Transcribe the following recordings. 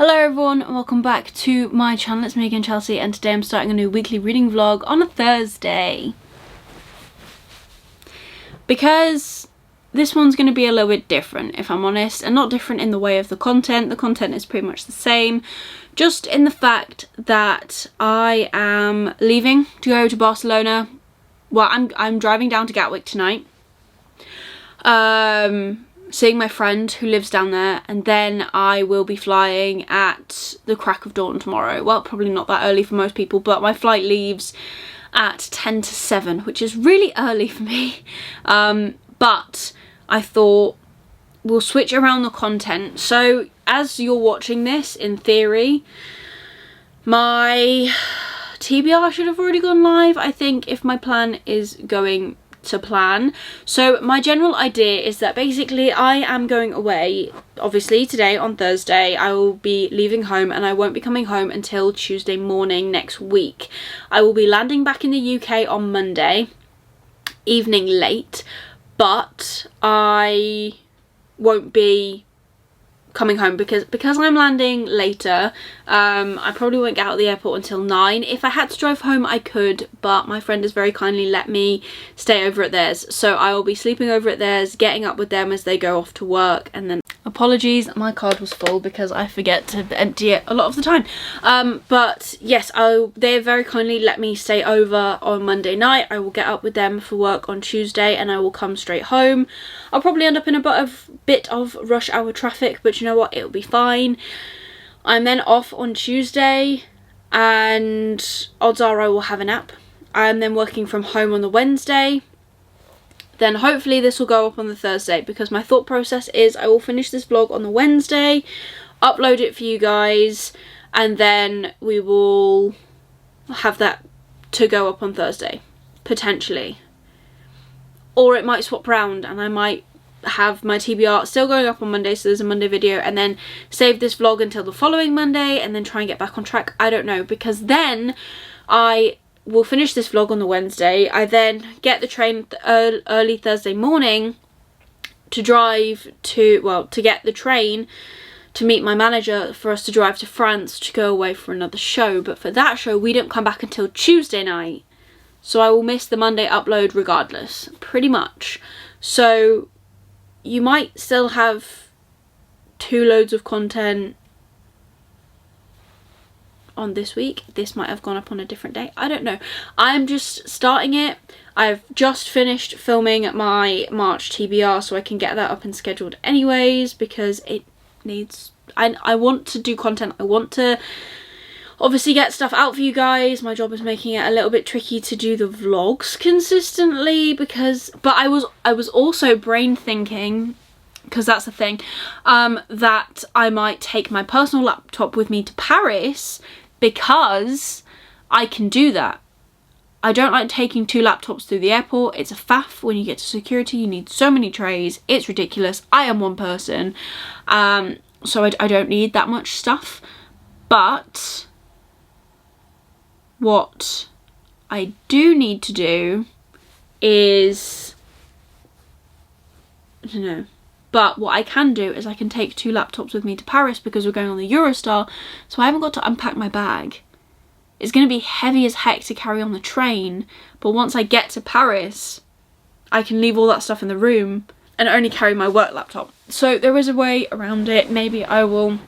Hello everyone and welcome back to my channel. It's me again, Chelsea, and today I'm starting a new weekly reading vlog on a Thursday. Because this one's going to be a little bit different, if I'm honest, and not different in the way of the content. The content is pretty much the same, just in the fact that I am leaving to go to Barcelona. Well, I'm driving down to Gatwick tonight. Seeing my friend who lives down there, and then I will be flying at the crack of dawn tomorrow. Well, probably not that early for most people, but my flight leaves at 10 to 7, which is really early for me. But I thought we'll switch around the content. So as you're watching this, in theory, my TBR should have already gone live, I think, if my plan is going to plan. So my general idea is that basically I am going away, obviously today on Thursday. I will be leaving home and I won't be coming home until Tuesday morning next week. I will be landing back in the UK on Monday evening late, but I won't be coming home because I'm landing later. I probably won't get out of the airport until 9. If I had to drive home I could, but my friend has very kindly let me stay over at theirs, so I will be sleeping over at theirs, getting up with them as they go off to work. And then apologies, my card was full because I forget to empty it a lot of the time. But yes, they very kindly let me stay over on Monday night. I will get up with them for work on Tuesday and I will come straight home. I'll probably end up in a bit of rush hour traffic, but you know what, it'll be fine. I'm then off on Tuesday and odds are I will have a nap. I'm then working from home on the Wednesday. Then hopefully this will go up on the Thursday, because my thought process is I will finish this vlog on the Wednesday, upload it for you guys, and then we will have that to go up on Thursday, potentially. Or it might swap round and I might have my TBR still going up on Monday, so there's a Monday video, and then save this vlog until the following Monday and then try and get back on track. I don't know, because then I will finish this vlog on the Wednesday. I then get the train early Thursday morning to drive to, well, to get the train to meet my manager for us to drive to France to go away for another show. But for that show we don't come back until Tuesday night, so I will miss the Monday upload regardless, pretty much. So you might still have 2 loads of content on this week. This might have gone up on a different day, I don't know. I'm just starting it. I've just finished filming my March TBR, so I can get that up and scheduled anyways, because it needs, I want to do content. I want to obviously get stuff out for you guys. My job is making it a little bit tricky to do the vlogs consistently, because but I was also brain thinking, because that's the thing, that I might take my personal laptop with me to Paris, because I can do that. I don't like taking 2 laptops through the airport. It's a faff. When you get to security you need so many trays, it's ridiculous. I am one person, so I don't need that much stuff. But what I do need to do is, I don't know, but what I can do is I can take 2 laptops with me to Paris, because we're going on the Eurostar, so I haven't got to unpack my bag. It's going to be heavy as heck to carry on the train, but once I get to Paris I can leave all that stuff in the room and only carry my work laptop. So there is a way around it. Maybe I will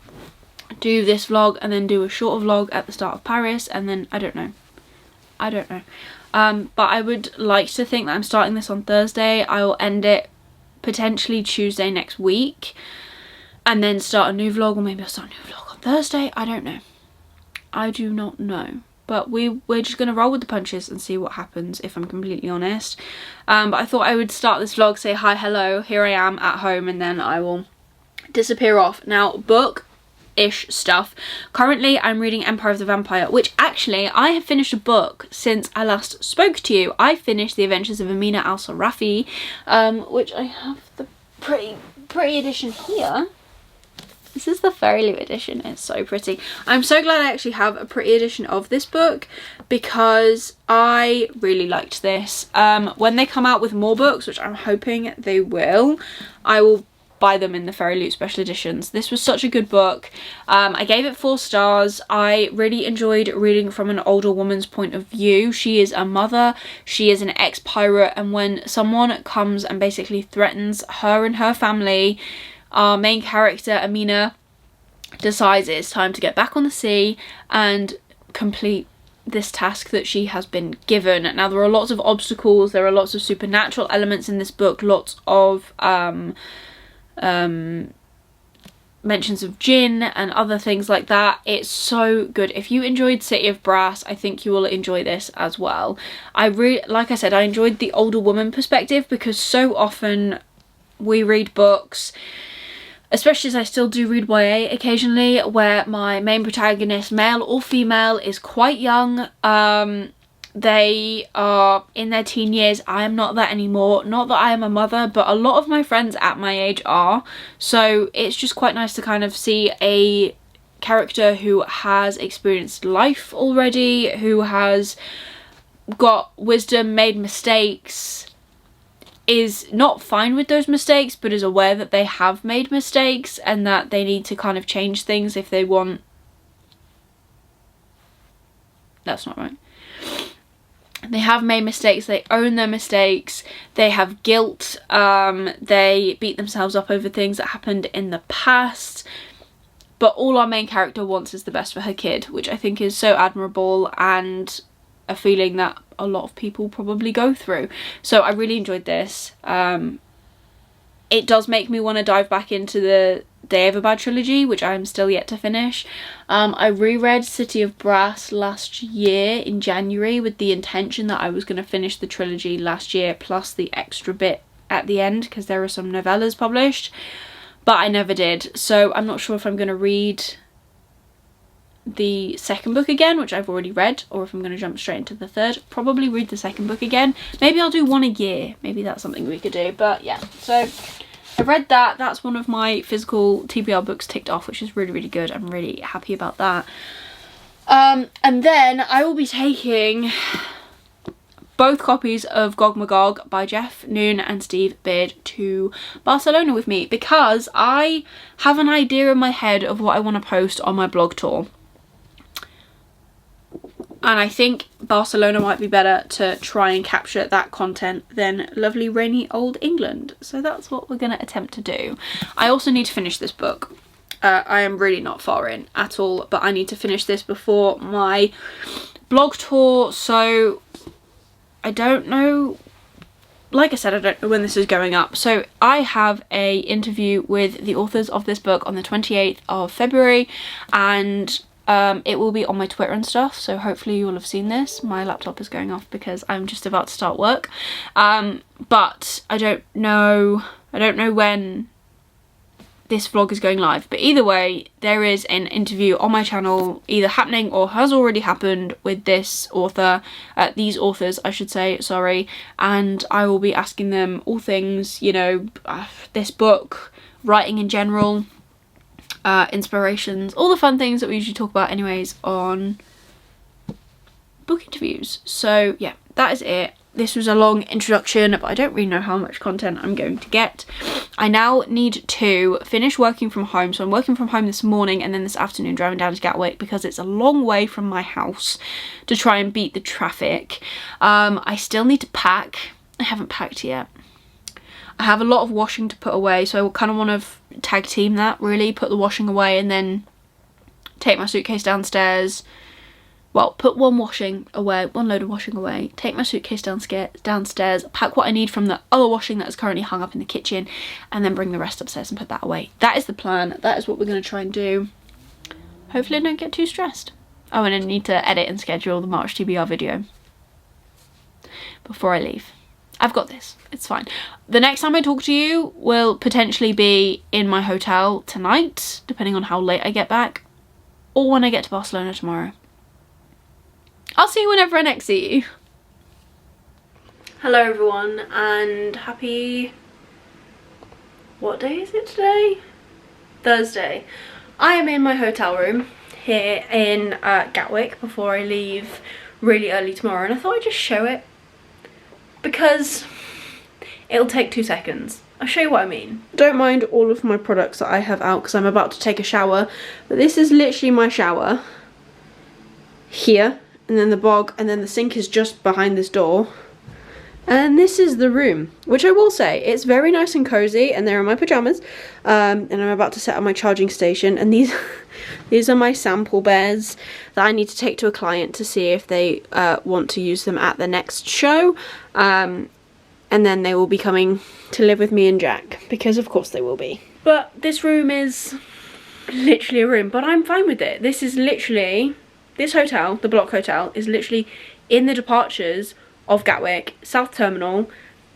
do this vlog and then do a shorter vlog at the start of Paris, and then I don't know. But I would like to think that I'm starting this on Thursday. I will end it potentially Tuesday next week and then start a new vlog, or maybe I'll start a new vlog on Thursday. I don't know. I do not know. But we're just going to roll with the punches and see what happens, if I'm completely honest. But I thought I would start this vlog, say hi, hello, here I am at home, and then I will disappear off. Now, book-ish stuff. Currently, I'm reading Empire of the Vampire, which actually, I have finished a book since I last spoke to you. I finished The Adventures of Amina al-Sarafi, which I have the pretty edition here. This is the fairy loot edition. It's so pretty. I'm so glad I actually have a pretty edition of this book, because I really liked this. When they come out with more books, which I'm hoping they will, I will buy them in the Fairy Loot special editions. This was such a good book. I gave it 4 stars. I really enjoyed reading from an older woman's point of view. She is a mother, she is an ex-pirate, and when someone comes and basically threatens her and her family, our main character, Amina, decides it's time to get back on the sea and complete this task that she has been given. Now, there are lots of obstacles, there are lots of supernatural elements in this book, lots of mentions of jinn and other things like that. It's so good. If you enjoyed City of Brass, I think you will enjoy this as well. Like I said, I enjoyed the older woman perspective, because so often we read books, especially as I still do read YA occasionally, where my main protagonist, male or female, is quite young. They are in their teen years. I am not that anymore. Not that I am a mother, but a lot of my friends at my age are. So it's just quite nice to kind of see a character who has experienced life already, who has got wisdom, made mistakes, is not fine with those mistakes, but is aware that they have made mistakes and that they need to kind of change things if they want. That's not right. They have made mistakes, they own their mistakes, they have guilt, they beat themselves up over things that happened in the past, but all our main character wants is the best for her kid, which I think is so admirable and a feeling that a lot of people probably go through. So I really enjoyed this. It does make me want to dive back into the Daevabad trilogy, which I'm still yet to finish. I reread City of Brass last year in January with the intention that I was going to finish the trilogy last year plus the extra bit at the end, because there are some novellas published, but I never did. So I'm not sure if I'm going to read the second book again, which I've already read, or if I'm going to jump straight into the third. Probably read the second book again. Maybe I'll do one a year. Maybe that's something we could do. But yeah, so I read that. That's one of my physical TBR books ticked off, which is really, really good. I'm really happy about that. And then I will be taking both copies of Gog Magog by Jeff Noon and Steve Beard to Barcelona with me, because I have an idea in my head of what I want to post on my blog tour. And I think Barcelona might be better to try and capture that content than lovely rainy old England. So that's what we're going to attempt to do. I also need to finish this book. I am really not far in at all, but I need to finish this before my blog tour. So I don't know. Like I said, I don't know when this is going up. So I have a interview with the authors of this book on the 28th of February, and it will be on my Twitter and stuff, so hopefully you will have seen this. My laptop is going off because I'm just about to start work, but I don't know when this vlog is going live, but either way there is an interview on my channel either happening or has already happened with this author, these authors I should say, sorry, and I will be asking them all things, you know, this book, writing in general, inspirations, all the fun things that we usually talk about anyways on book interviews. So yeah, that is it. This was a long introduction, but I don't really know how much content I'm going to get. I now need to finish working from home, so I'm working from home this morning and then this afternoon driving down to Gatwick because it's a long way from my house to try and beat the traffic. I still need to pack. I haven't packed yet. I have a lot of washing to put away, so I kind of want to tag team that, really, put the washing away and then take my suitcase downstairs. Well, put one load of washing away, take my suitcase downstairs, pack what I need from the other washing that is currently hung up in the kitchen, and then bring the rest upstairs and put that away. That is the plan. That is what we're going to try and do. Hopefully I don't get too stressed. Oh, and I need to edit and schedule the March TBR video before I leave. I've got this. It's fine. The next time I talk to you will potentially be in my hotel tonight, depending on how late I get back, or when I get to Barcelona tomorrow. I'll see you whenever I next see you. Hello everyone, and happy... what day is it today? Thursday. I am in my hotel room here in Gatwick before I leave really early tomorrow, and I thought I'd just show it because it'll take 2 seconds. I'll show you what I mean. Don't mind all of my products that I have out because I'm about to take a shower. But this is literally my shower. Here. And then the bog. And then the sink is just behind this door. And this is the room. Which I will say, it's very nice and cozy. And there are my pyjamas. And I'm about to set up my charging station. And these, these are my sample bears that I need to take to a client to see if they want to use them at the next show. And then they will be coming to live with me and Jack, because of course they will be. But this room is literally a room, but I'm fine with it. This is literally, this hotel, the Block Hotel, is literally in the departures of Gatwick, South Terminal.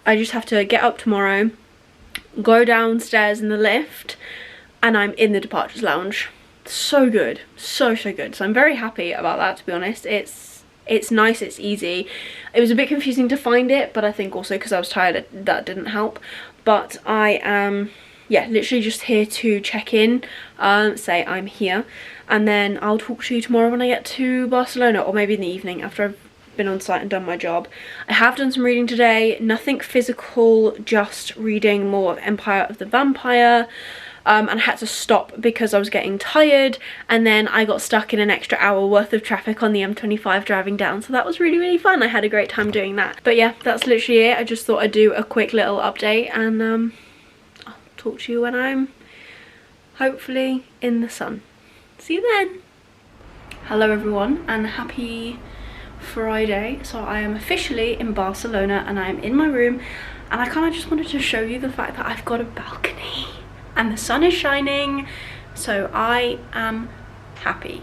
I just have to get up tomorrow, go downstairs in the lift, and I'm in the departures lounge. So good, so good. So I'm very happy about that, to be honest. It's nice, it's easy. It was a bit confusing to find it, but I think also because I was tired that didn't help. But I am, yeah, literally just here to check in, say I'm here, and then I'll talk to you tomorrow when I get to Barcelona, or maybe in the evening after I've been on site and done my job. I have done some reading today, nothing physical, just reading more of Empire of the Vampire. And I had to stop because I was getting tired, and then I got stuck in an extra hour worth of traffic on the M25 driving down, so that was really fun. I had a great time doing that. But yeah, that's literally it. I just thought I'd do a quick little update, and I'll talk to you when I'm hopefully in the sun. See you then. Hello everyone, and happy Friday. So I am officially in Barcelona and I'm in my room, and I kind of just wanted to show you the fact that I've got a balcony and the sun is shining, so I am happy.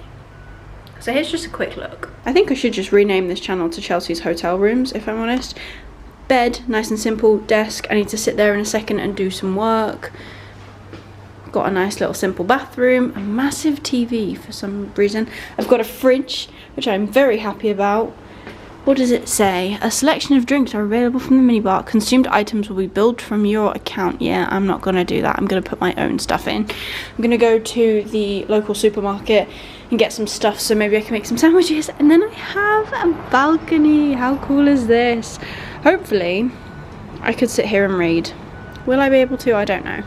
So here's just a quick look. I think I should just rename this channel to Chelsea's Hotel Rooms, if I'm honest. Bed, nice and simple. Desk, I need to sit there in a second and do some work. Got a nice little simple bathroom, a massive TV for some reason. I've got a fridge, which I'm very happy about. What does it say? A selection of drinks are available from the minibar. Consumed items will be billed from your account. Yeah, I'm not going to do that. I'm going to put my own stuff in. I'm going to go to the local supermarket and get some stuff so maybe I can make some sandwiches. And then I have a balcony. How cool is this? Hopefully, I could sit here and read. Will I be able to? I don't know.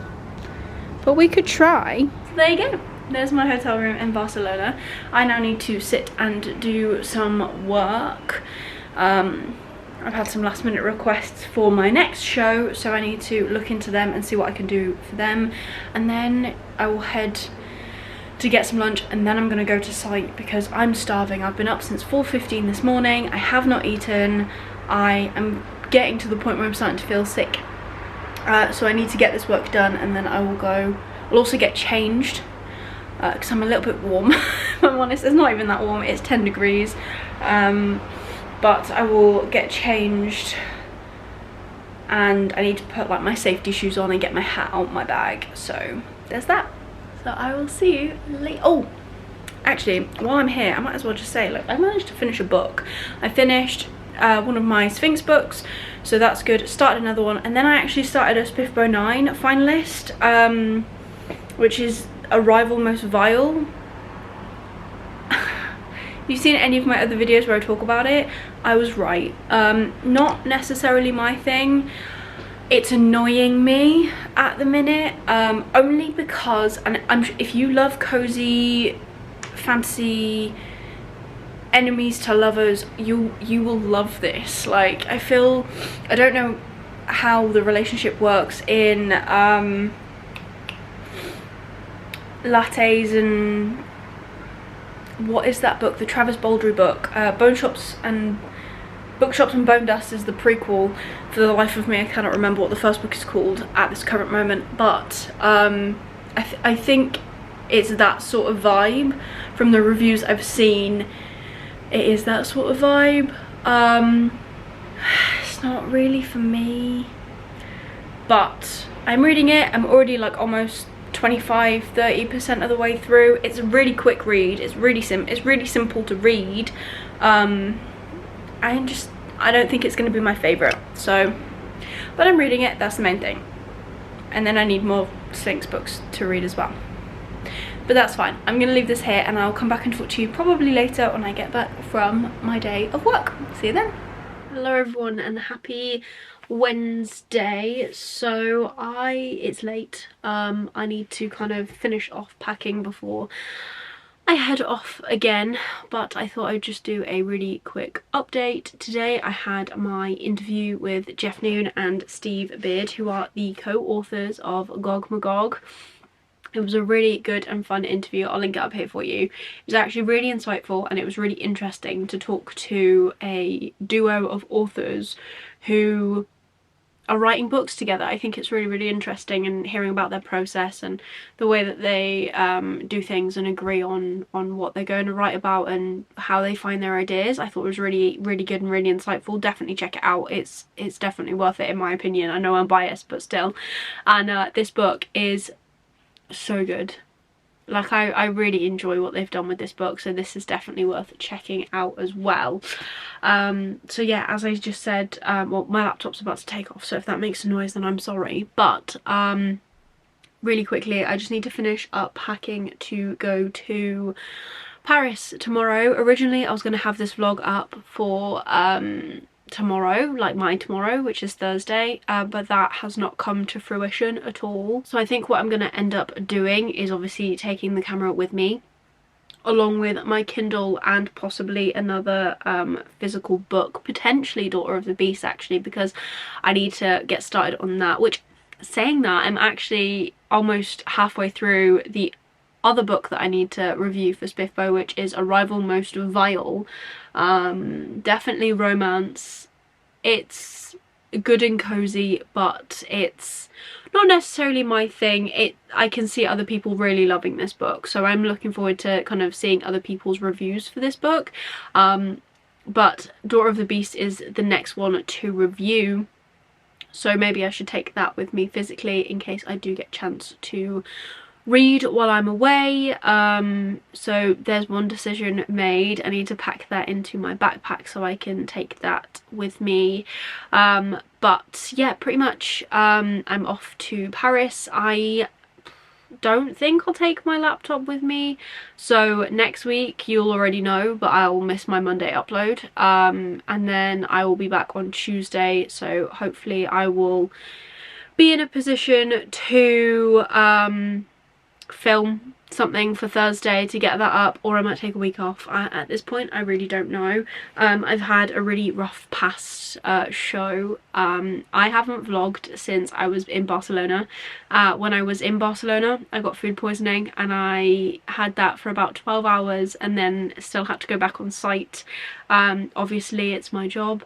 But we could try. There you go. There's my hotel room in Barcelona. I now need to sit and do some work. I've had some last minute requests for my next show, so I need to look into them and see what I can do for them. And then I will head to get some lunch, and then I'm going to go to site because I'm starving. I've been up since 4:15 this morning. I have not eaten. I am getting to the point where I'm starting to feel sick. So I need to get this work done, and then I will go. I'll also get changed because I'm a little bit warm. If I'm honest, it's not even that warm. It's 10 degrees. But I will get changed, and I need to put like my safety shoes on and get my hat out my bag. So there's that. So I will see you later. Oh, actually, while I'm here, I might as well just say, like, I managed to finish a book. I finished one of my Sphinx books, so that's good. Started another one, and then I actually started a Spiffbo 9 finalist, which is a rival most vile. If you've seen any of my other videos where I talk about it, I was right. Not necessarily my thing. It's annoying me at the minute, only because, and if you love cozy fantasy enemies to lovers, you will love this. Like, I don't know how the relationship works in lattes and what is that book, the Travis Baldry book, Bookshops and Bone Dust is the prequel. For the life of me, I cannot remember what the first book is called at this current moment, but I think it's that sort of vibe. From the reviews I've seen, it is that sort of vibe. It's not really for me, but I'm reading it. I'm already like almost 25-30% of the way through. It's a really quick read. It's really simple to read. I don't think it's going to be my favorite, so, but I'm reading it. That's the main thing. And then I need more Sphinx books to read as well, but that's fine. I'm going to leave this here, and I'll come back and talk to you probably later when I get back from my day of work. See you then. Hello everyone, and happy Wednesday, so it's late. I need to kind of finish off packing before I head off again, but I thought I'd just do a really quick update. Today I had my interview with Jeff Noon and Steve Beard, who are the co-authors of Gog Magog. It was a really good and fun interview. I'll link it up here for you. It was actually really insightful, and it was really interesting to talk to a duo of authors who are writing books together. I think it's really, really interesting, and hearing about their process and the way that they do things and agree on what they're going to write about and how they find their ideas. I thought it was really, really good and really insightful. Definitely check it out. It's definitely worth it in my opinion. I know I'm biased, but still. And this book is so good. Like, I really enjoy what they've done with this book, so this is definitely worth checking out as well. So yeah, as I just said, well, my laptop's about to take off, so if that makes a noise then I'm sorry, but really quickly, I just need to finish up packing to go to Paris tomorrow. Originally I was going to have this vlog up for tomorrow, like my tomorrow, which is Thursday, but that has not come to fruition at all. So I think what I'm going to end up doing is obviously taking the camera with me, along with my Kindle and possibly another physical book, potentially Daughter of the Beast actually, because I need to get started on that. Which, saying that, I'm actually almost halfway through the other book that I need to review for Spiffbo, which is Arrival Most Vile. Definitely romance. It's good and cozy, but it's not necessarily my thing. I can see other people really loving this book, so I'm looking forward to kind of seeing other people's reviews for this book. But Daughter of the Beast is the next one to review, so maybe I should take that with me physically in case I do get a chance to read while I'm away. So there's one decision made. I need to pack that into my backpack so I can take that with me. But yeah, pretty much I'm off to Paris. I don't think I'll take my laptop with me, so next week you'll already know, but I'll miss my Monday upload, and then I will be back on Tuesday, so hopefully I will be in a position to film something for Thursday to get that up, or I might take a week off. At this point I really don't know. I've had a really rough past show. I haven't vlogged since I was in Barcelona. When I was in Barcelona I got food poisoning, and I had that for about 12 hours and then still had to go back on site. Obviously it's my job,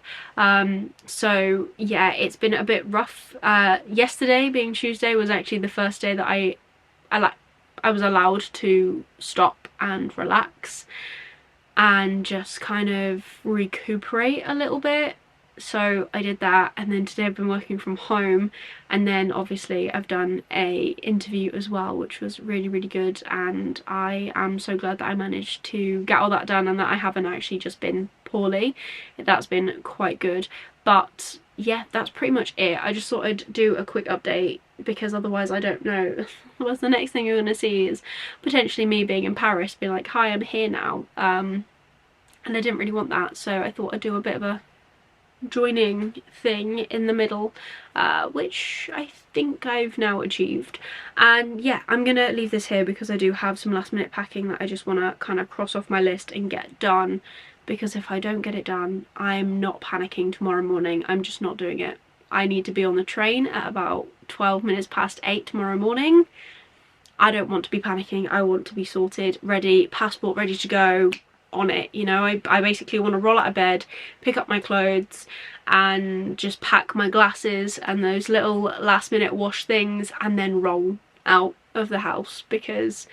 so yeah, it's been a bit rough. Yesterday, being Tuesday, was actually the first day that I was allowed to stop and relax and just kind of recuperate a little bit. So I did that, and then today I've been working from home, and then obviously I've done a interview as well, which was really, really good, and I am so glad that I managed to get all that done and that I haven't actually just been poorly. That's been quite good. But yeah, that's pretty much it. I just thought I'd do a quick update, because otherwise I don't know what's the next thing you're gonna see is potentially me being in Paris, being like, hi, I'm here now, and I didn't really want that, so I thought I'd do a bit of a joining thing in the middle, which I think I've now achieved. And yeah, I'm gonna leave this here because I do have some last minute packing that I just want to kind of cross off my list and get done, because if I don't get it done, I'm not panicking tomorrow morning. I'm just not doing it. I need to be on the train at about 12 minutes past 8 tomorrow morning. I don't want to be panicking. I want to be sorted, ready, passport ready to go, on it, you know. I basically want to roll out of bed, pick up my clothes and just pack my glasses and those little last minute wash things and then roll out of the house, because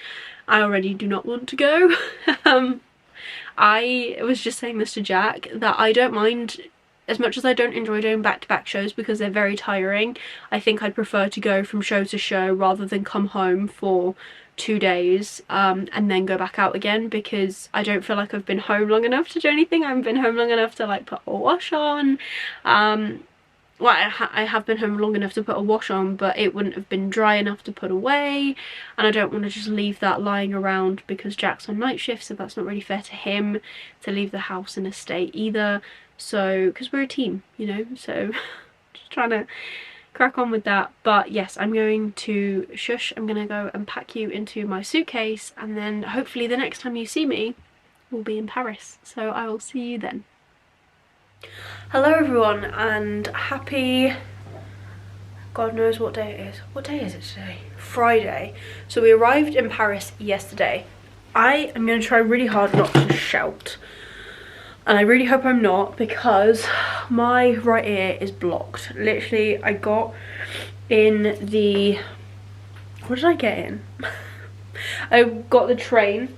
I already do not want to go. I was just saying this to Jack, that I don't mind, as much as I don't enjoy doing back-to-back shows because they're very tiring, I think I'd prefer to go from show to show rather than come home for 2 days and then go back out again, because I don't feel like I've been home long enough to do anything. I haven't been home long enough to like put a wash on. Well, I have been home long enough to put a wash on, but it wouldn't have been dry enough to put away, and I don't want to just leave that lying around because Jack's on night shift, so that's not really fair to him to leave the house in a state either. So, because we're a team, you know, so just trying to crack on with that. But yes, I'm going to shush. I'm gonna go and pack you into my suitcase, and then hopefully the next time you see me will be in Paris. So I will see you then. Hello everyone, and happy, God knows what day it is. What day is it today? Friday. So we arrived in Paris yesterday. I am going to try really hard not to shout, and I really hope I'm not, because my right ear is blocked. Literally, I got in the, what did I get in? I got the train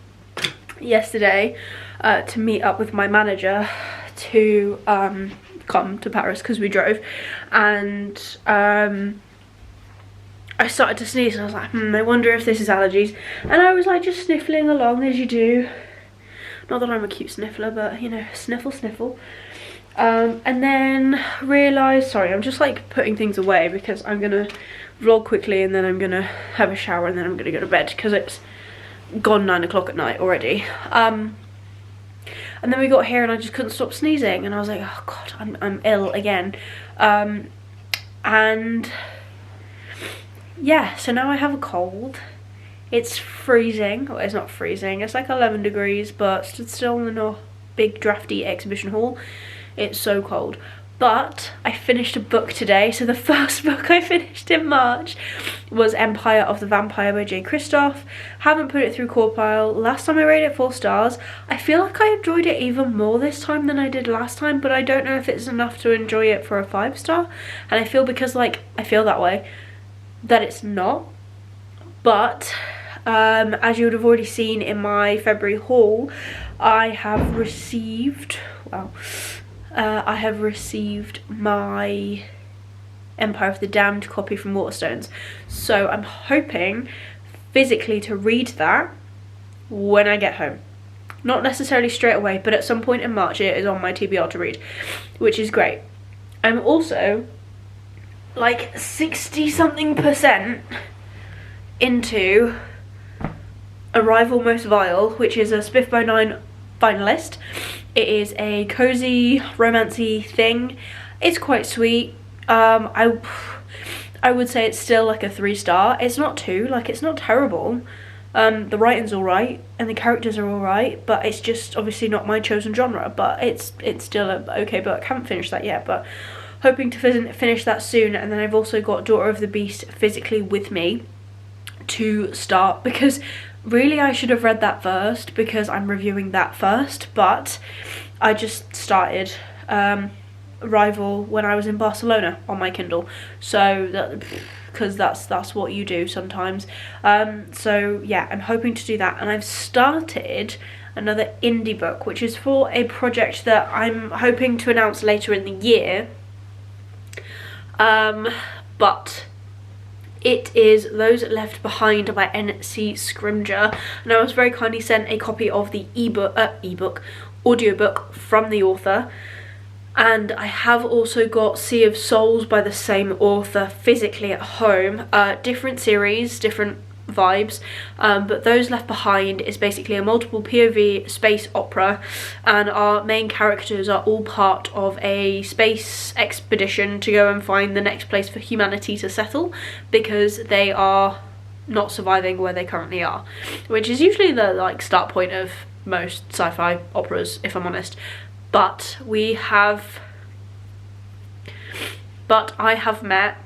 yesterday to meet up with my manager to come to Paris, because we drove, and I started to sneeze, and I was like, I wonder if this is allergies. And I was like just sniffling along as you do. Not that I'm a cute sniffler, but you know, sniffle, sniffle. And then realised, sorry, I'm just like putting things away because I'm gonna vlog quickly, and then I'm gonna have a shower, and then I'm gonna go to bed because it's gone 9 o'clock at night already. And then we got here and I just couldn't stop sneezing, and I was like, oh god, I'm ill again. And yeah, so now I have a cold. It's freezing. Well, it's not freezing, it's like 11 degrees, but it's still in a big drafty exhibition hall. It's so cold. But I finished a book today. So the first book I finished in March was Empire of the Vampire by J. Kristoff. Haven't put it through Corpile. Last time I rated it 4 stars. I feel like I enjoyed it even more this time than I did last time, but I don't know if it's enough to enjoy it for a 5-star. And I feel, because like I feel that way, that it's not. But as you would have already seen in my February haul, I have received, well, I have received my Empire of the Damned copy from Waterstones. So I'm hoping physically to read that when I get home. Not necessarily straight away, but at some point in March it is on my TBR to read, which is great. I'm also like 60-something% into Arrival Most Vile, which is a Spiff by 9 finalist. It is a cozy, romancy thing. It's quite sweet. I would say it's still like a 3-star. It's not 2, like it's not terrible. The writing's alright and the characters are alright, but it's just obviously not my chosen genre. But it's still a okay book. I haven't finished that yet, but hoping to finish that soon. And then I've also got Daughter of the Beast physically with me to start, because really I should have read that first, because I'm reviewing that first, but I just started Arrival when I was in Barcelona on my Kindle, so that, because that's what you do sometimes. So yeah, I'm hoping to do that, and I've started another indie book, which is for a project that I'm hoping to announce later in the year, but it is Those Left Behind by N.C. Scrimger, and I was very kindly sent a copy of the audiobook from the author, and I have also got Sea of Souls by the same author physically at home. Different series, different vibes, but Those Left Behind is basically a multiple POV space opera, and our main characters are all part of a space expedition to go and find the next place for humanity to settle, because they are not surviving where they currently are, which is usually the like start point of most sci-fi operas, if I'm honest. But I have met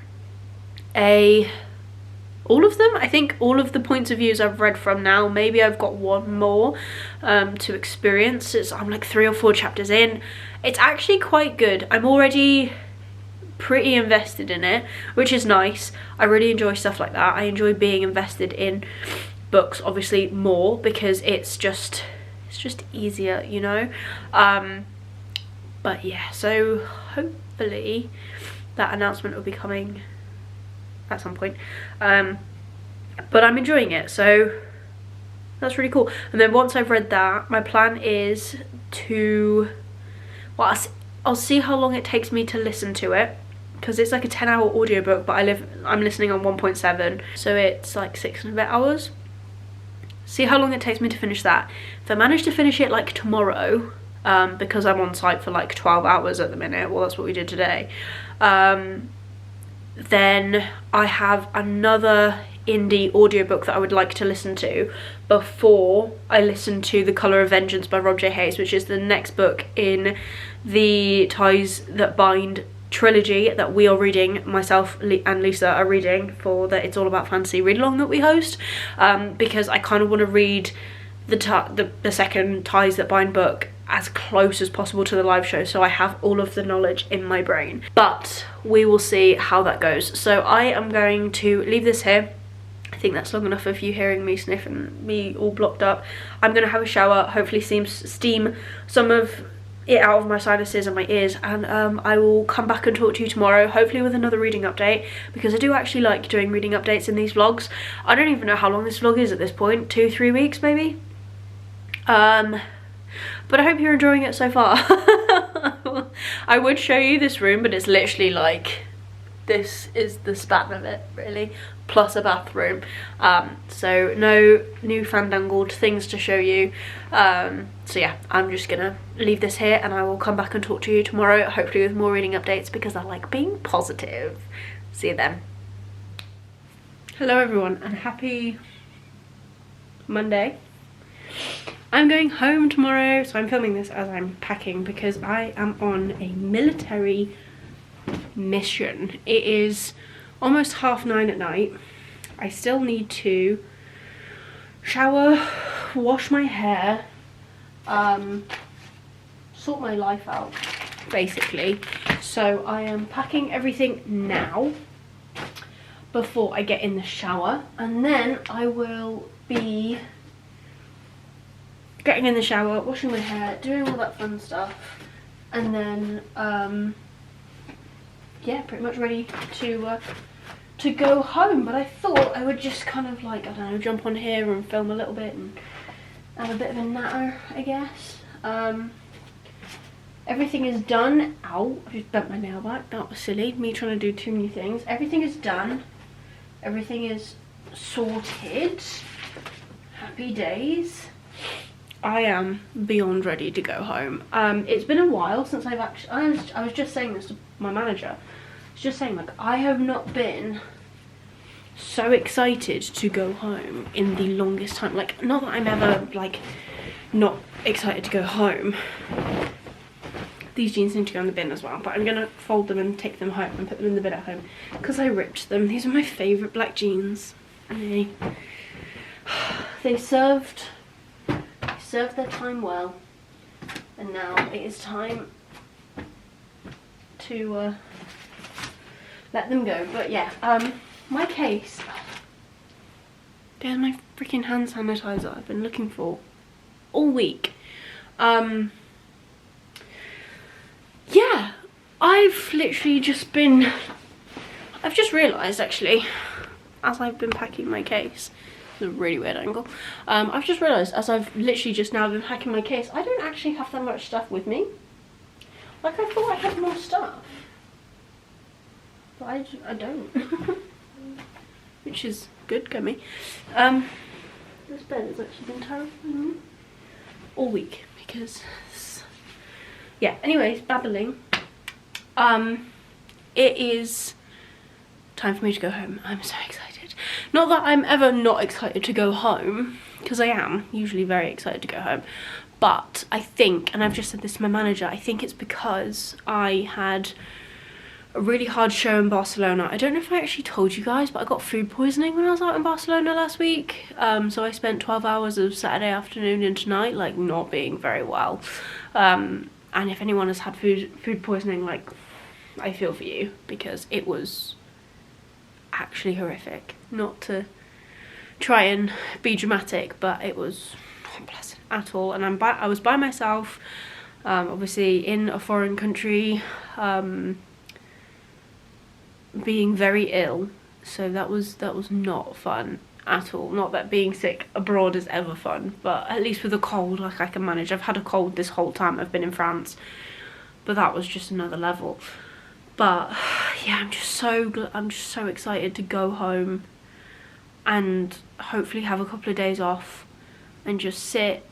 all of them. I think all of the points of views I've read from now. Maybe I've got one more to experience. I'm like 3 or 4 chapters in. It's actually quite good. I'm already pretty invested in it, which is nice. I really enjoy stuff like that. I enjoy being invested in books, obviously, more, because it's just easier, you know. But yeah, so hopefully that announcement will be coming at some point, but I'm enjoying it, so that's really cool. And then once I've read that, my plan is to, well, I'll see how long it takes me to listen to it, because it's like a 10-hour audiobook, but I'm listening on 1.7, so it's like 6 and a bit hours. See how long it takes me to finish that. If I manage to finish it like tomorrow, because I'm on site for like 12 hours at the minute. Well, that's what we did today. Then I have another indie audiobook that I would like to listen to before I listen to The Colour of Vengeance by Rob J. Hayes, which is the next book in the Ties That Bind trilogy that we are reading. Myself and Lisa are reading for the It's All About Fantasy read along that we host, because I kind of want to read the second Ties That Bind book as close as possible to the live show, so I have all of the knowledge in my brain. But we will see how that goes. So I am going to leave this here. I think that's long enough of you hearing me sniff and me all blocked up. I'm going to have a shower, hopefully steam some of it out of my sinuses and my ears, and I will come back and talk to you tomorrow, hopefully with another reading update, because I do actually like doing reading updates in these vlogs. I don't even know how long this vlog is at this point, 2-3 weeks maybe. But I hope you're enjoying it so far. I would show you this room, but it's literally like, this is the span of it really, plus a bathroom. So no new fandangled things to show you. So yeah, I'm just gonna leave this here and I will come back and talk to you tomorrow, hopefully with more reading updates, because I like being positive. See you then. Hello everyone and happy Monday. I'm going home tomorrow, so I'm filming this as I'm packing because I am on a military mission. It is almost 9:30 at night. I still need to shower, wash my hair, sort my life out basically. So I am packing everything now before I get in the shower, and then I will be getting in the shower, washing my hair, doing all that fun stuff, and then yeah, pretty much ready to go home. But I thought I would just kind of like, I don't know, jump on here and film a little bit and have a bit of a natter, I guess. Everything is done. Ow, I just bent my nail back. That was silly, me trying to do too many things. Everything is done. Everything is sorted. Happy days. I am beyond ready to go home. It's been a while since I've actually, I was just saying this to my manager. I was just saying, like, I have not been so excited to go home in the longest time. Like, not that I'm ever, like, not excited to go home. These jeans need to go in the bin as well, but I'm gonna fold them and take them home and put them in the bin at home because I ripped them. These are my favourite black jeans, and they served their time well, and now it is time to let them go. But yeah, my case, there's my freaking hand sanitizer I've been looking for all week. Yeah, I've literally just been, I've just realised actually, as I've been packing my case, a really weird angle. I've just realised as I've literally just now been packing my case, I don't actually have that much stuff with me. Like, I thought I had more stuff, but I don't. Which is good, go me. This bed has actually been terrifying all week because, yeah, anyways, babbling. It is time for me to go home. I'm so excited. Not that I'm ever not excited to go home, because I am usually very excited to go home, but I think, and I've just said this to my manager, I think it's because I had a really hard show in Barcelona. I don't know if I actually told you guys, but I got food poisoning when I was out in Barcelona last week. So I spent 12 hours of Saturday afternoon into night, like, not being very well. And if anyone has had food poisoning, like, I feel for you, because it was actually horrific. Not to try and be dramatic, but it was not pleasant at all. And I was by myself, obviously in a foreign country, being very ill, so that was not fun at all. Not that being sick abroad is ever fun, but at least with a cold, like, I can manage. I've had a cold this whole time I've been in France, but that was just another level. But yeah, I'm just so excited to go home and hopefully have a couple of days off and just sit,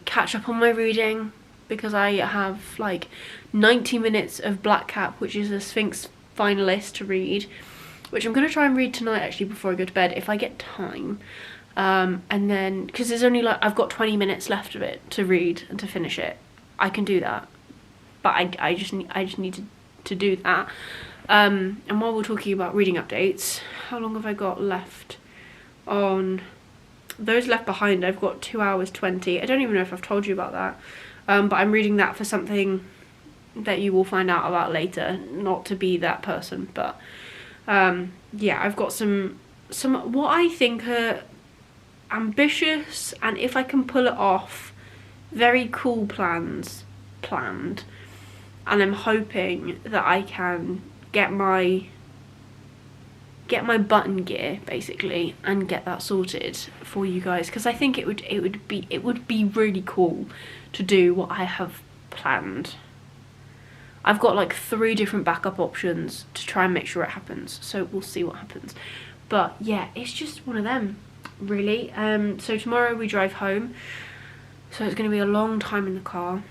catch up on my reading, because I have like 90 minutes of Black Cap, which is a Sphinx finalist, to read, which I'm going to try and read tonight actually before I go to bed if I get time. And then, because there's only like, I've got 20 minutes left of it to read and to finish it. I can do that, but I just need to do that. And while we're talking about reading updates, how long have I got left on those left behind? I've got 2 hours 20. I don't even know if I've told you about that, but I'm reading that for something that you will find out about later, not to be that person, but yeah, I've got some what I think are ambitious, and if I can pull it off, very cool plans planned, and I'm hoping that I can get my button gear basically and get that sorted for you guys, because I think it would be really cool to do what I have planned. I've got like 3 different backup options to try and make sure it happens, so we'll see what happens. But yeah, it's just one of them really. So tomorrow we drive home, so it's going to be a long time in the car,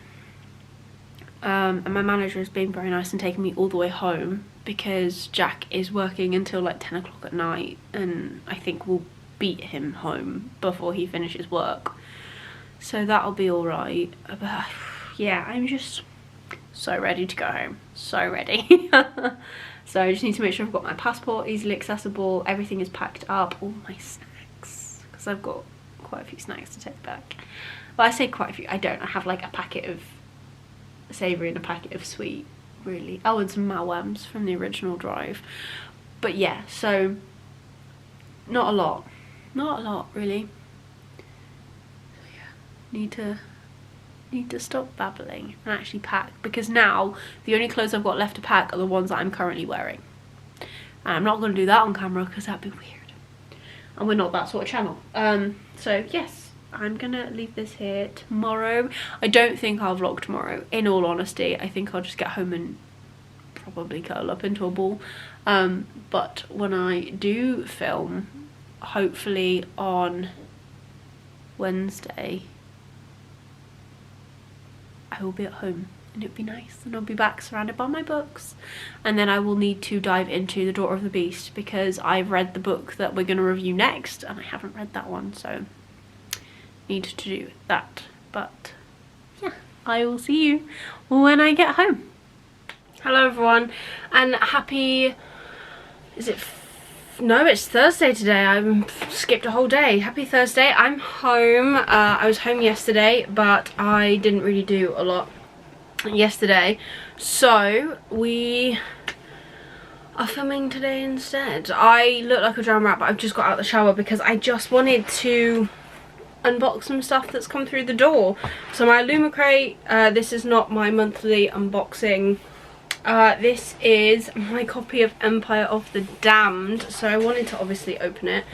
and my manager has been very nice and taken me all the way home, because Jack is working until like 10 o'clock at night, and I think we'll beat him home before he finishes work, so that'll be alright. But yeah, I'm just so ready to go home, so ready. So I just need to make sure I've got my passport easily accessible, everything is packed up, all my snacks, because I've got quite a few snacks to take back. Well, I say quite a few, I don't, I have like a packet of savoury and a packet of sweet, really. Oh, and some Malwams from the original drive. But yeah, so not a lot really. So yeah, need to stop babbling and actually pack, because now the only clothes I've got left to pack are the ones that I'm currently wearing, and I'm not going to do that on camera because that'd be weird, and we're not that sort of channel. So yes, I'm gonna leave this here. Tomorrow, I don't think I'll vlog tomorrow, in all honesty. I think I'll just get home and probably curl up into a ball. But when I do film, hopefully on Wednesday, I will be at home, and it'll be nice, and I'll be back surrounded by my books, and then I will need to dive into The Daughter of the Beast, because I've read the book that we're going to review next and I haven't read that one, so need to do that. But yeah, I will see you when I get home. Hello everyone, and happy, no, it's Thursday today. I skipped a whole day. Happy Thursday. I'm home. I was home yesterday, but I didn't really do a lot yesterday, so we are filming today instead. I look like a drowned rat, but I've just got out of the shower because I just wanted to unbox some stuff that's come through the door. So my Lumicrate, this is not my monthly unboxing. This is my copy of Empire of the Damned, so I wanted to obviously open it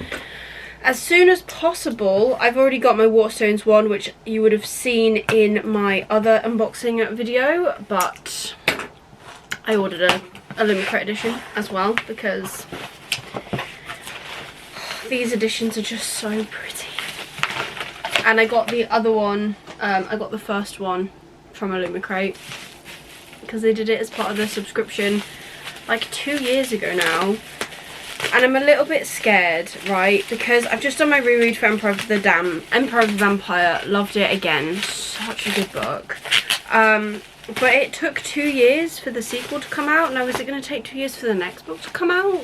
as soon as possible. I've already got my Waterstones one, which you would have seen in my other unboxing video, but I ordered a Lumicrate edition as well, because these editions are just so pretty. And I got the other one, I got the first one from a Lumicrate, because they did it as part of the subscription like 2 years ago now, and I'm a little bit scared, right, because I've just done my reread for Empire of the Vampire, loved it again, such a good book, but it took 2 years for the sequel to come out. Now is it going to take 2 years for the next book to come out?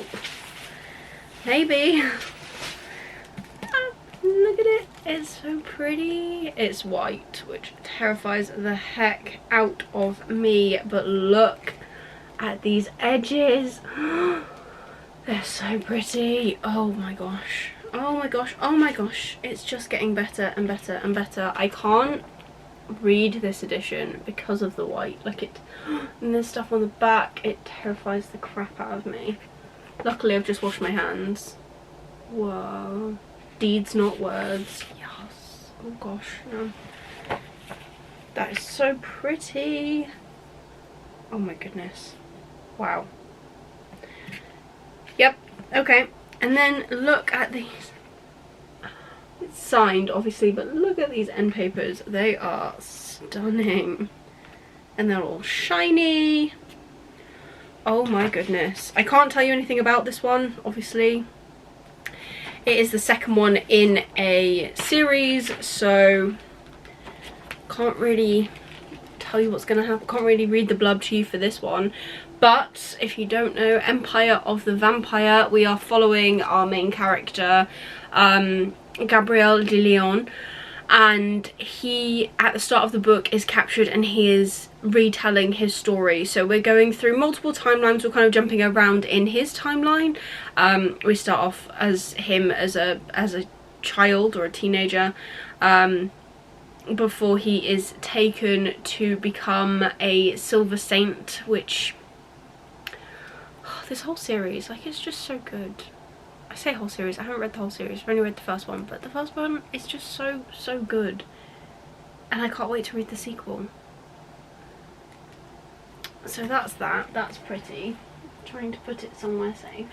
Maybe. Look at it, it's so pretty. It's white, which terrifies the heck out of me, but look at these edges. They're so pretty. Oh my gosh, oh my gosh, oh my gosh, it's just getting better and better and better. I can't read this edition because of the white. Look it, and there's stuff on the back. It terrifies the crap out of me. Luckily I've just washed my hands. Whoa. Deeds, not words. Yes. Oh gosh, no. That is so pretty. Oh my goodness. Wow. Yep, okay. And then look at these. It's signed, obviously, but look at these end papers. They are stunning. And they're all shiny. Oh my goodness. I can't tell you anything about this one, obviously. It is the second one in a series, so can't really tell you what's gonna happen. Can't really read the blurb to you for this one. But if you don't know, Empire of the Vampire, we are following our main character, Gabriel de Leon, and he, at the start of the book, is captured and he is retelling his story. So we're going through multiple timelines. We're kind of jumping around in his timeline. We start off as him as a child or a teenager, before he is taken to become a silver saint, which this whole series, like, it's just so good. I say whole series, I haven't read the whole series, I've only read the first one, but the first one is just so good, and I can't wait to read the sequel. So that's that. That's pretty. I'm trying to put it somewhere safe.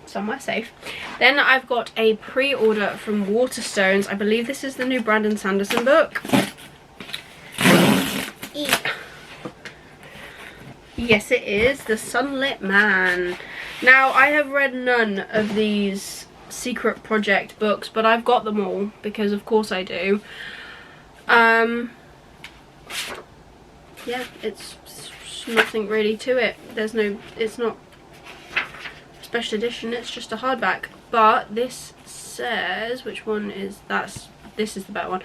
Somewhere safe. Then I've got a pre-order from Waterstones. I believe this is the new Brandon Sanderson book. Yes, it is. The Sunlit Man. Now, I have read none of these Secret Project books, but I've got them all because of course I do. Yeah, it's nothing really to it. There's no, it's not special edition, it's just a hardback. But this says, which one is that? This is the better one.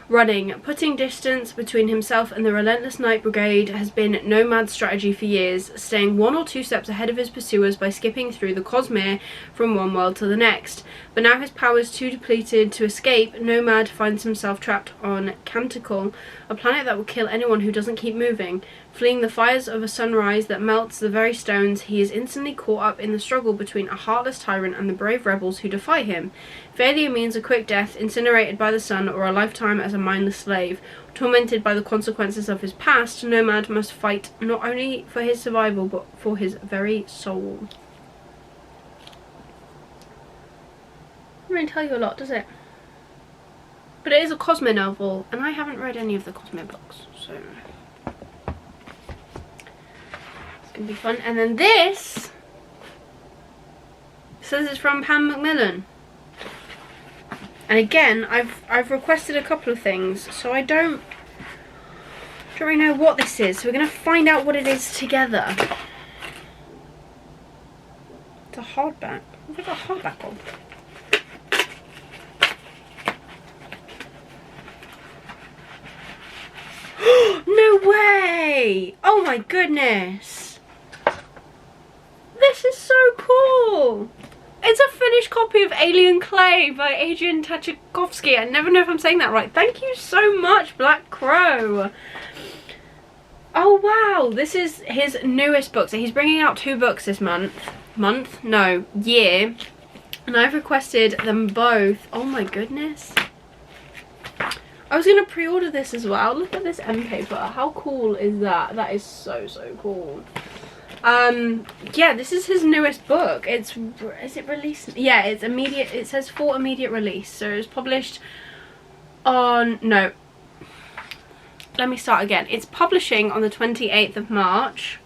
Running. Putting distance between himself and the relentless Night Brigade has been Nomad's strategy for years, staying 1 or 2 steps ahead of his pursuers by skipping through the Cosmere from one world to the next. But now his powers too depleted to escape, Nomad finds himself trapped on Canticle, a planet that will kill anyone who doesn't keep moving. Fleeing the fires of a sunrise that melts the very stones, he is instantly caught up in the struggle between a heartless tyrant and the brave rebels who defy him. Failure means a quick death, incinerated by the sun, or a lifetime as a mindless slave. Tormented by the consequences of his past, Nomad must fight not only for his survival, but for his very soul. Doesn't really tell you a lot, does it? But it is a Cosmere novel, and I haven't read any of the Cosmere books, so it's gonna be fun. And then this says it's from Pam Macmillan. And again, I've requested a couple of things, so I don't really know what this is. So we're gonna find out what it is together. It's a hardback. What have I got a hardback on? No way! Oh my goodness! This is so cool! It's a finished copy of Alien Clay by Adrian Tchaikovsky. I never know if I'm saying that right. Thank you so much, Black Crow. Oh wow, this is his newest book. So he's bringing out 2 books this year. And I've requested them both. Oh my goodness. I was going to pre-order this as well. Look at this end paper. How cool is that? That is so cool. Yeah, this is his newest book. Is it released? Yeah, it's immediate. It says for immediate release. So it's published on, no. Let me start again. It's publishing on the 28th of March.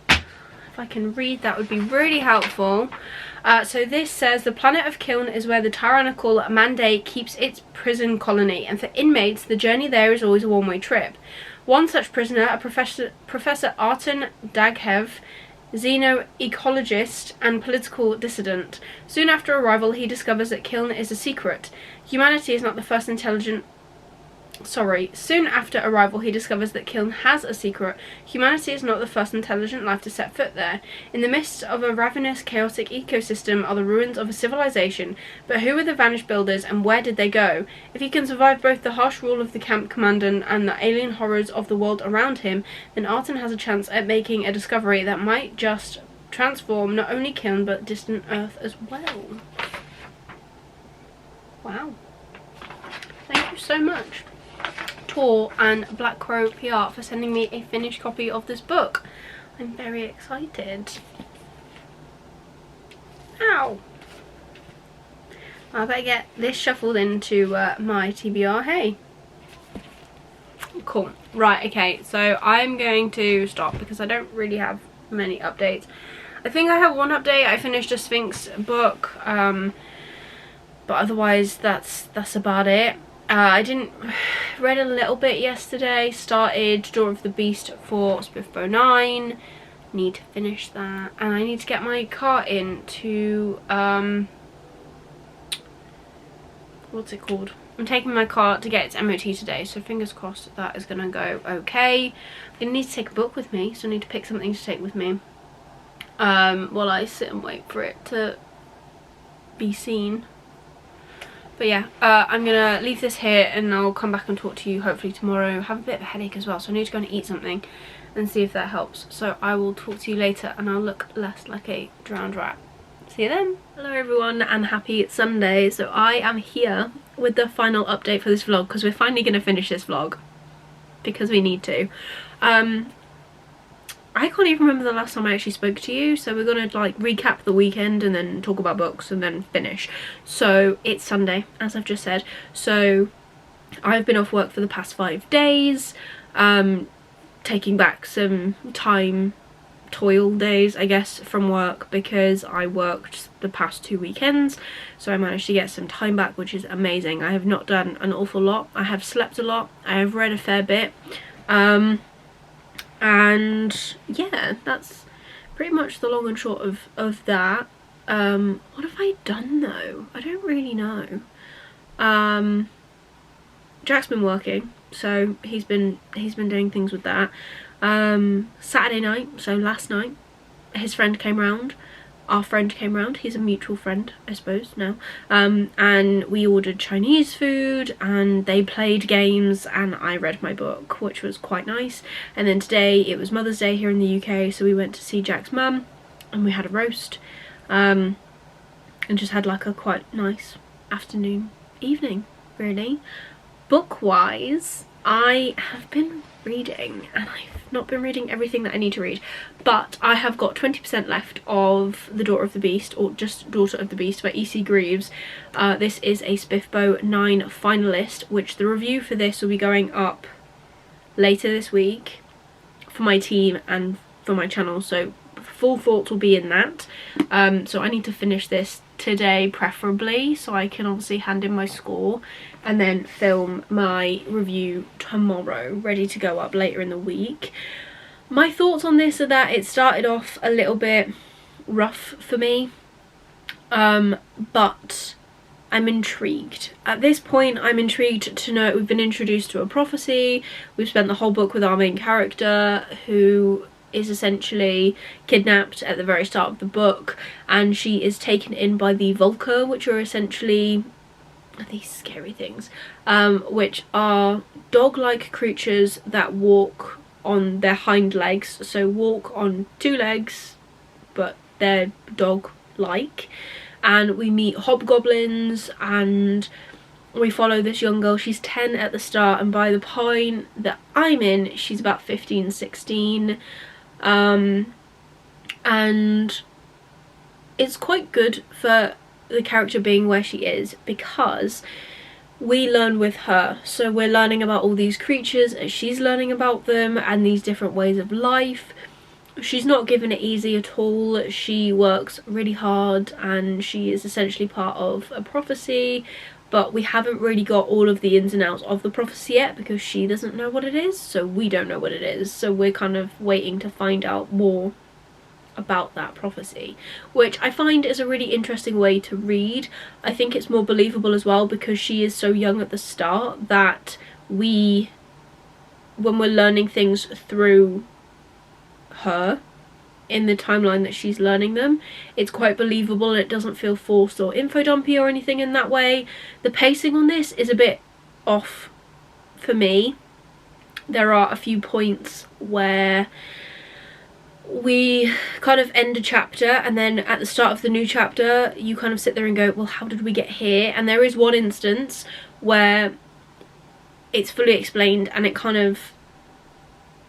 If I can read, that would be really helpful. So this says, the planet of Kiln is where the tyrannical Mandate keeps its prison colony, and for inmates, the journey there is always a one-way trip. One such prisoner, a Professor Arten Daghev, xenoecologist and political dissident. Soon after arrival, he discovers that Kiln is a secret. Humanity is not the first Soon after arrival, he discovers that Kiln has a secret. Humanity is not the first intelligent life to set foot there. In the midst of a ravenous, chaotic ecosystem are the ruins of a civilization. But who were the vanished builders, and where did they go? If he can survive both the harsh rule of the camp commandant and the alien horrors of the world around him, then Arten has a chance at making a discovery that might just transform not only Kiln, but distant Earth as well. Wow. Thank you so much, Tor and Black Crow PR, for sending me a finished copy of this book. I'm very excited. Ow! I better get this shuffled into my TBR. Hey. Cool. Right, okay, so I'm going to stop because I don't really have many updates. I think I have one update. I finished a Sphinx book, but otherwise that's about it. I read a little bit yesterday, started Door of the Beast for Spiffbo 9, need to finish that, and I need to get my car in to, what's it called? I'm taking my car to get its MOT today, so fingers crossed that is going to go okay. I'm going to need to take a book with me, so I need to pick something to take with me while I sit and wait for it to be seen. But yeah, I'm going to leave this here and I'll come back and talk to you hopefully tomorrow. I have a bit of a headache as well, so I need to go and eat something and see if that helps. So I will talk to you later and I'll look less like a drowned rat. See you then. Hello everyone and happy Sunday. So I am here with the final update for this vlog because we're finally going to finish this vlog because we need to. I can't even remember the last time I actually spoke to you, so we're going to like recap the weekend and then talk about books and then finish. So it's Sunday, as I've just said, so I've been off work for the past 5 days, taking back some toil days I guess from work because I worked the past 2 weekends, so I managed to get some time back, which is amazing. I have not done an awful lot. I have slept a lot, I have read a fair bit, and yeah, that's pretty much the long and short of that. What have I done though? I don't really know. Jack's been working, so he's been doing things with that. Saturday night, so last night, his friend came round. Our friend came round, he's a mutual friend I suppose now, and we ordered Chinese food and they played games and I read my book, which was quite nice. And then today it was Mother's Day here in the UK, so we went to see Jack's mum and we had a roast, and just had like a quite nice afternoon, evening really. Book wise, I have been reading and I've not been reading everything that I need to read, but I have got 20% left of The Daughter of the Beast, or just Daughter of the Beast by E.C. Greaves. This is a Spiffbo 9 finalist, which the review for this will be going up later this week for my team and for my channel, so full thoughts will be in that. So I need to finish this today preferably, so I can obviously hand in my score and then film my review tomorrow, ready to go up later in the week. My thoughts on this are that it started off a little bit rough for me, but I'm intrigued. At this point I'm intrigued to know we've been introduced to a prophecy. We've spent the whole book with our main character, who is essentially kidnapped at the very start of the book, and she is taken in by the Volker, which are essentially these scary things, which are dog-like creatures that walk on their hind legs, so walk on 2 legs but they're dog-like. And we meet hobgoblins and we follow this young girl. She's 10 at the start, and by the point that I'm in she's about 15, 16. And it's quite good for the character being where she is because we learn with her, so we're learning about all these creatures as she's learning about them and these different ways of life. She's not given it easy at all. She works really hard and she is essentially part of a prophecy, but we haven't really got all of the ins and outs of the prophecy yet because she doesn't know what it is, so we don't know what it is, so we're kind of waiting to find out more about that prophecy, which I find is a really interesting way to read. I think it's more believable as well because she is so young at the start that when we're learning things through her in the timeline that she's learning them, it's quite believable and it doesn't feel forced or info dumpy or anything in that way. The pacing on this is a bit off for me. There are a few points where we kind of end a chapter and then at the start of the new chapter you kind of sit there and go, well, how did we get here? And there is one instance where it's fully explained and it kind of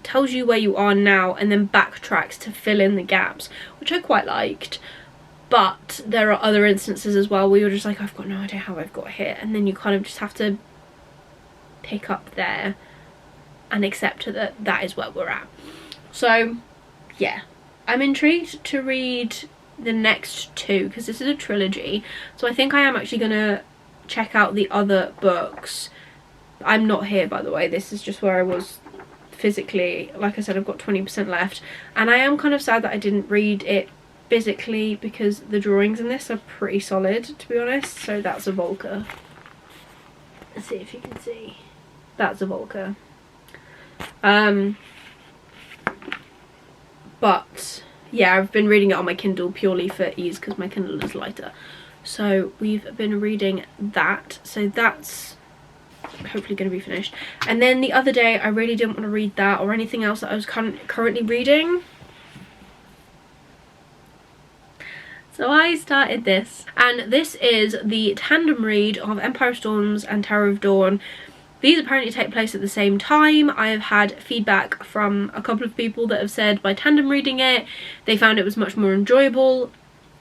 tells you where you are now and then backtracks to fill in the gaps, which I quite liked. But there are other instances as well where you're just like, I've got no idea how I've got here, and then you kind of just have to pick up there and accept that that is where we're at. So yeah, I'm intrigued to read the next two because this is a trilogy, so I think I am actually gonna check out the other books. I'm not here, by the way, this is just where I was physically. Like I said, I've got 20% left, and I am kind of sad that I didn't read it physically because the drawings in this are pretty solid, to be honest. So that's a Volker. Let's see if you can see. That's a Volker. But yeah, I've been reading it on my Kindle purely for ease because my Kindle is lighter. So we've been reading that, so that's hopefully going to be finished. And then the other day I really didn't want to read that or anything else that I was currently reading, so I started this, and this is the tandem read of Empire of Storms and Terror of Dawn. These apparently take place at the same time. I have had feedback from a couple of people that have said by tandem reading it, they found it was much more enjoyable.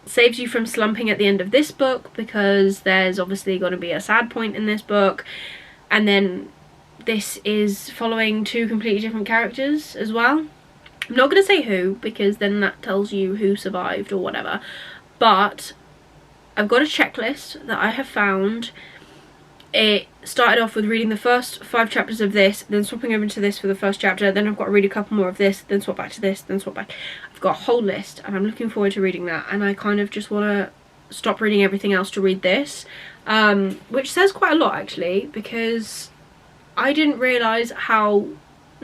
Saves you from slumping at the end of this book because there's obviously going to be a sad point in this book, and then this is following two completely different characters as well. I'm not going to say who because then that tells you who survived or whatever, but I've got a checklist that I have found. It started off with reading the first 5 chapters of this, then swapping over to this for the first chapter, then I've got to read a couple more of this, then swap back to this, then swap back. I've got a whole list and I'm looking forward to reading that, and I kind of just want to stop reading everything else to read this, which says quite a lot actually, because I didn't realise how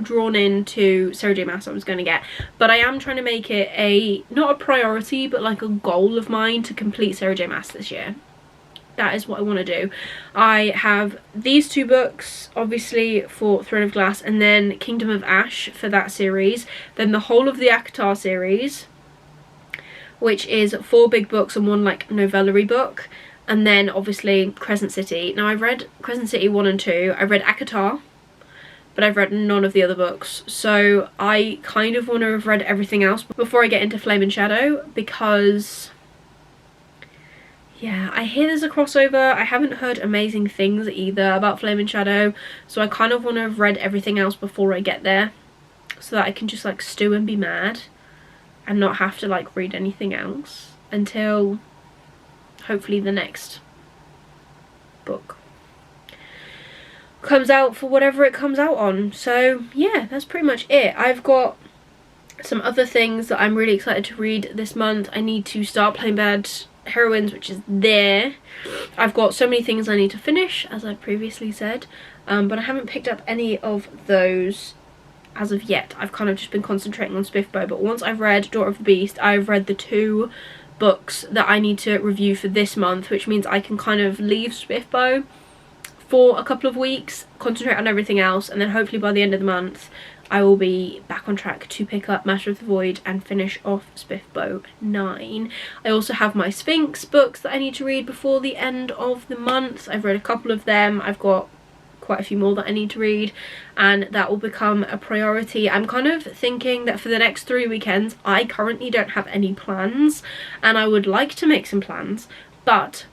drawn into Sarah J Maas I was going to get, but I am trying to make it not a priority but like a goal of mine to complete Sarah J Maas this year. That is what I want to do. I have these 2 books obviously for Throne of Glass, and then Kingdom of Ash for that series, then the whole of the ACOTAR series, which is 4 big books and 1 like novellary book, and then obviously Crescent City. Now I've read Crescent City 1 and 2, I've read ACOTAR, but I've read none of the other books, so I kind of want to have read everything else before I get into Flame and Shadow, because yeah, I hear there's a crossover. I haven't heard amazing things either about Flame and Shadow, so I kind of want to have read everything else before I get there, so that I can just like stew and be mad and not have to like read anything else until hopefully the next book comes out for whatever it comes out on. So yeah, that's pretty much it. I've got some other things that I'm really excited to read this month. I need to start Plain Bad Heroines, which is there. I've got so many things I need to finish, as I previously said, but I haven't picked up any of those as of yet. I've kind of just been concentrating on Spiffbo, but once I've read Daughter of the Beast, I've read the 2 books that I need to review for this month, which means I can kind of leave Spiffbo for a couple of weeks, concentrate on everything else, and then hopefully by the end of the month I will be back on track to pick up Master of the Void and finish off Spiffbo 9. I also have my Sphinx books that I need to read before the end of the month. I've read a couple of them. I've got quite a few more that I need to read, and that will become a priority. I'm kind of thinking that for the next 3 weekends, I currently don't have any plans, and I would like to make some plans, but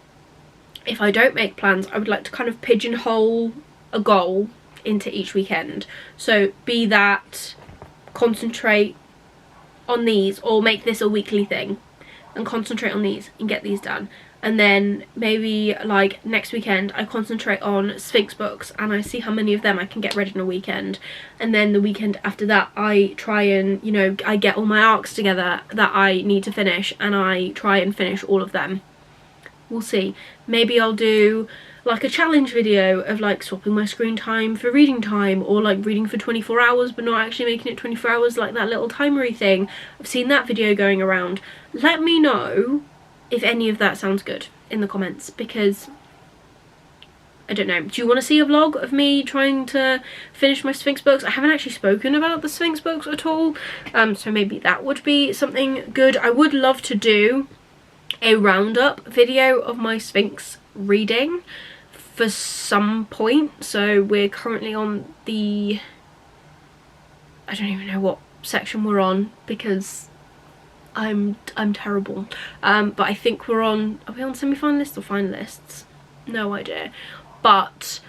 if I don't make plans, I would like to kind of pigeonhole a goal into each weekend. So be that concentrate on these, or make this a weekly thing and concentrate on these and get these done, and then maybe like next weekend I concentrate on Sphinx books and I see how many of them I can get read in a weekend, and then the weekend after that I try and, you know, I get all my arcs together that I need to finish and I try and finish all of them. We'll see. Maybe I'll do like a challenge video of like swapping my screen time for reading time, or like reading for 24 hours but not actually making it 24 hours, like that little timery thing. I've seen that video going around. Let me know if any of that sounds good in the comments, because I don't know. Do you want to see a vlog of me trying to finish my Sphinx books? I haven't actually spoken about the Sphinx books at all, so maybe that would be something good. I would love to do a roundup video of my Sphinx reading for some point. So we're currently on the, I don't even know what section we're on, because I'm terrible. But I think are we on semi-finalists or finalists? No idea. But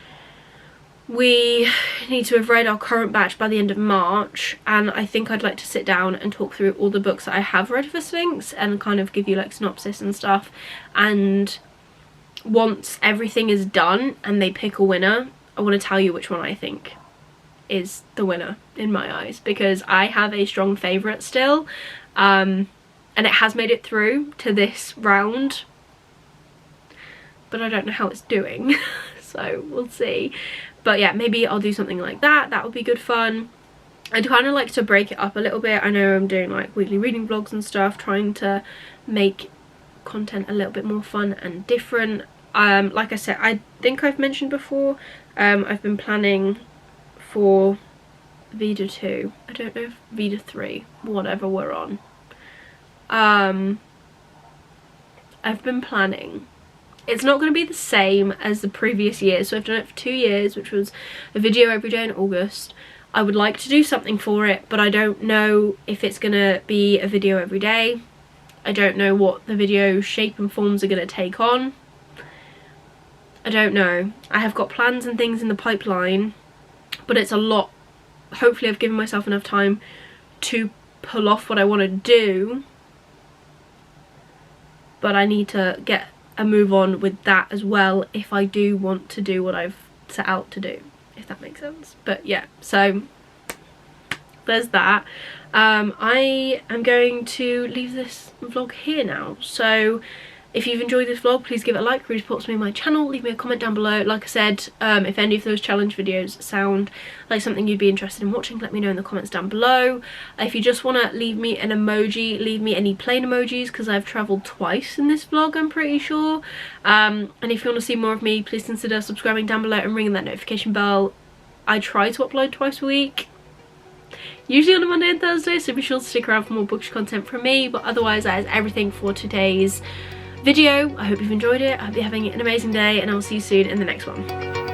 we need to have read our current batch by the end of March, and I think I'd like to sit down and talk through all the books that I have read for Sphinx and kind of give you like synopsis and stuff. And once everything is done and they pick a winner, I want to tell you which one I think is the winner in my eyes, because I have a strong favourite still, and it has made it through to this round, but I don't know how it's doing. So we'll see. But yeah, maybe I'll do something like that. That would be good fun. I'd kind of like to break it up a little bit. I know I'm doing like weekly reading vlogs and stuff, trying to make content a little bit more fun and different. Like I said, I think I've mentioned before, I've been planning for Vida 2. I don't know if Vida 3, whatever we're on. I've been planning. It's not going to be the same as the previous year, so I've done it for 2 years, which was a video every day in August. I would like to do something for it, but I don't know if it's going to be a video every day. I don't know what the video shape and forms are going to take on. I don't know. I have got plans and things in the pipeline, but it's a lot. Hopefully I've given myself enough time to pull off what I want to do, but I need to get a move on with that as well if I do want to do what I've set out to do, if that makes sense. But yeah, so there's that. I am going to leave this vlog here now. So if you've enjoyed this vlog, please give it a like, really supports me on my channel. Leave me a comment down below. Like I said, if any of those challenge videos sound like something you'd be interested in watching, let me know in the comments down below. If you just want to leave me an emoji, leave me any plain emojis, because I've travelled twice in this vlog, I'm pretty sure. And if you want to see more of me, please consider subscribing down below and ringing that notification bell. I try to upload twice a week, usually on a Monday and Thursday, so be sure to stick around for more bookish content from me. But otherwise, that is everything for today's video. I hope you've enjoyed it. I hope you're having an amazing day, and I'll see you soon in the next one.